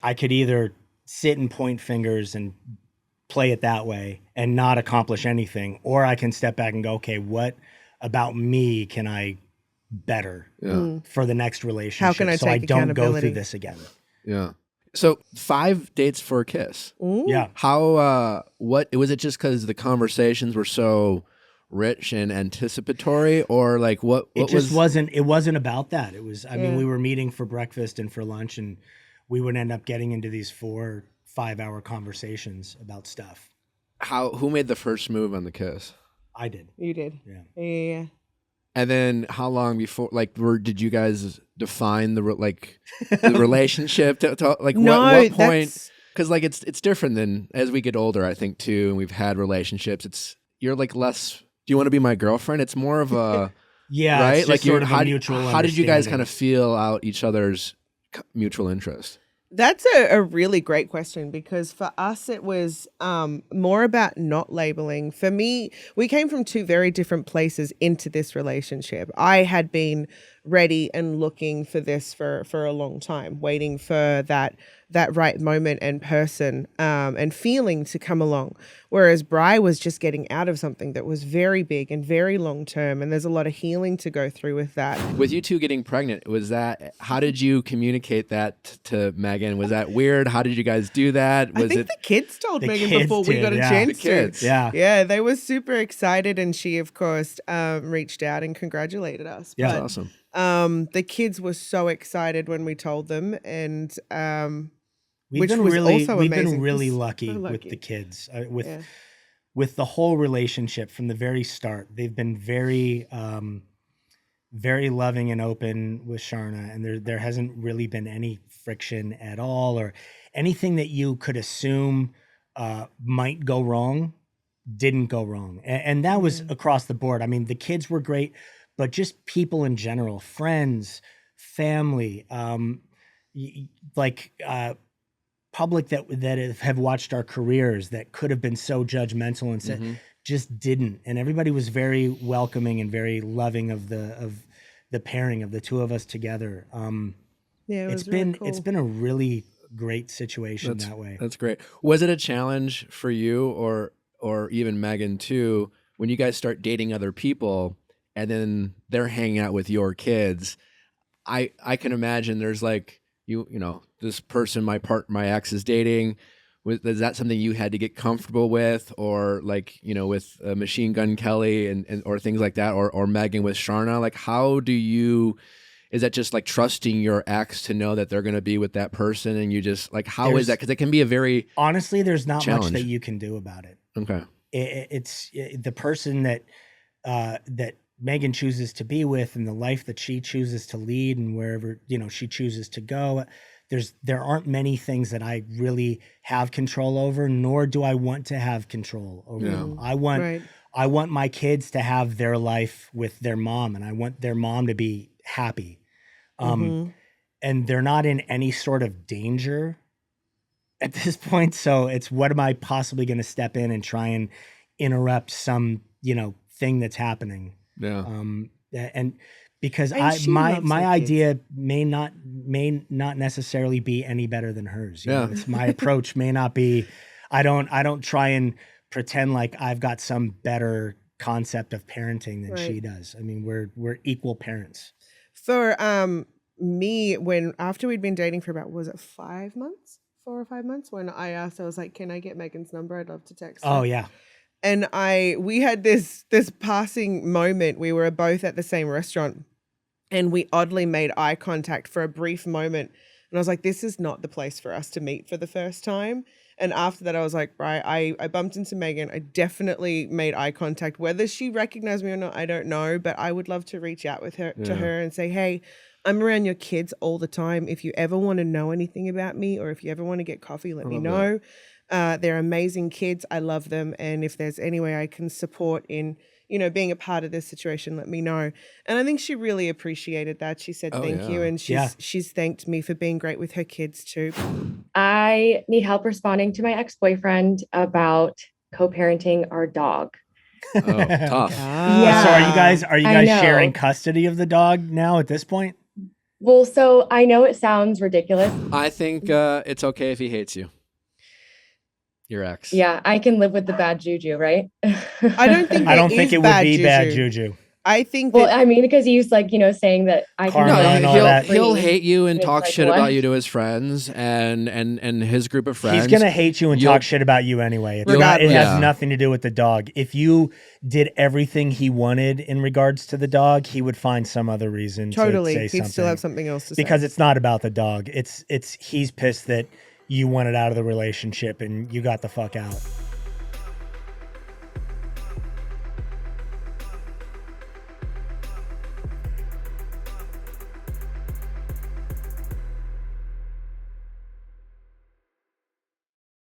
I could either sit and point fingers and play it that way and not accomplish anything, or I can step back and go, okay, what about me can I better for the next relationship? How can I so I take don't go accountability? through this again. Yeah. So 5 dates for a kiss. Ooh. Yeah. How, what, was it just because the conversations were so rich and anticipatory, or like what It just was... it wasn't about that. It was, I mean, we were meeting for breakfast and for lunch, and we would end up getting into these 4-5 hour conversations about stuff. Who made the first move on the kiss? I did. You did. Yeah. Yeah. And then how long before, like, did you guys define the relationship like No, what point? Because like it's different than as we get older, I think too, and we've had relationships. You're like less. Do you want to be my girlfriend? It's more of a yeah, right. it's just Like sort of a mutual. How did you guys understanding. kind of feel out each other's mutual interest? That's a really great question, because for us it was more about not labeling. For me, we came from 2 very different places into this relationship. I had been ready and looking for this for a long time, waiting for that right moment and person and feeling to come along. Whereas Bri was just getting out of something that was very big and very long term, and there's a lot of healing to go through with that. With you 2 getting pregnant, how did you communicate that to Megan? Was that weird? How did you guys do that? I think the kids told Megan before we got a chance the kids. to. Yeah. Yeah, they were super excited, and she, of course, reached out and congratulated us. Yeah. That's awesome. The kids were so excited when we told them, and We've which been was really, also we've amazing. been really So lucky with lucky. the kids, Yeah. with the whole relationship from the very start. They've been very, very loving and open with Sharna, and there hasn't really been any friction at all, or anything that you could assume might go wrong didn't go wrong, and that was across the board. I mean, the kids were great, but just people in general, friends, family, public that have watched our careers that could have been so judgmental and said just didn't, and everybody was very welcoming and very loving of the pairing of the 2 of us together. Yeah, it it's was really been cool. it's been a really great situation that way. That's great. Was it a challenge for you or even Megan too, when you guys start dating other people and then they're hanging out with your kids? I can imagine there's like you know, this person my ex is dating. Is that something you had to get comfortable with, or like, you know, with Machine Gun Kelly and or things like that, or Megan with Sharna? Like, how do you? Is that just like trusting your ex to know that they're going to be with that person, and you just like, how is that? Because it can be a very honestly, there's not challenge. much that you can do about it. Okay, it's the person that Megan chooses to be with, and the life that she chooses to lead, and wherever, you know, she chooses to go. There aren't many things that I really have control over, nor do I want to have control over them. I want my kids to have their life with their mom, and I want their mom to be happy. And they're not in any sort of danger at this point. So it's, what am I possibly going to step in and try and interrupt some, you know, thing that's happening? yeah. And because And my idea may not necessarily be any better than hers. You know, it's my approach may not be. I don't try and pretend like I've got some better concept of parenting than she does. I mean, we're equal parents. For me, after we'd been dating for about, was it 5 months, 4 or 5 months, when I asked, I was like, "Can I get Megan's number? I'd love to text her." Oh yeah. And we had this passing moment. We were both at the same restaurant, and we oddly made eye contact for a brief moment. And I was like, this is not the place for us to meet for the first time. And after that, I was like, right, I bumped into Megan. I definitely made eye contact. Whether she recognized me or not, I don't know. But I would love to reach out to her and say, hey, I'm around your kids all the time. If you ever want to know anything about me, or if you ever want to get coffee, let me know. They're amazing kids. I love them. And if there's any way I can support in, you know, being a part of this situation, let me know. And I think she really appreciated that. She said thank you. And she's thanked me for being great with her kids too. I need help responding to my ex-boyfriend about co-parenting our dog. Oh, tough. So are you guys sharing custody of the dog now at this point? Well, so I know it sounds ridiculous. I think it's okay if he hates you. Your ex. Yeah, I can live with the bad juju, right? I don't think I there don't think is it would bad be bad juju. juju. I think Well, that I mean, because he's like, saying that I can Karma No, and all he'll that. he'll hate you and It's talk like, shit what? about you to his friends and his group of friends. He's gonna hate you and You'll- talk shit about you anyway. It Regardless. has Yeah. nothing to do with the dog. If you did everything he wanted in regards to the dog, he would find some other reason totally, to say he'd something. still have something else to say. Because it's not about the dog. He's pissed that you wanted out of the relationship and you got the fuck out.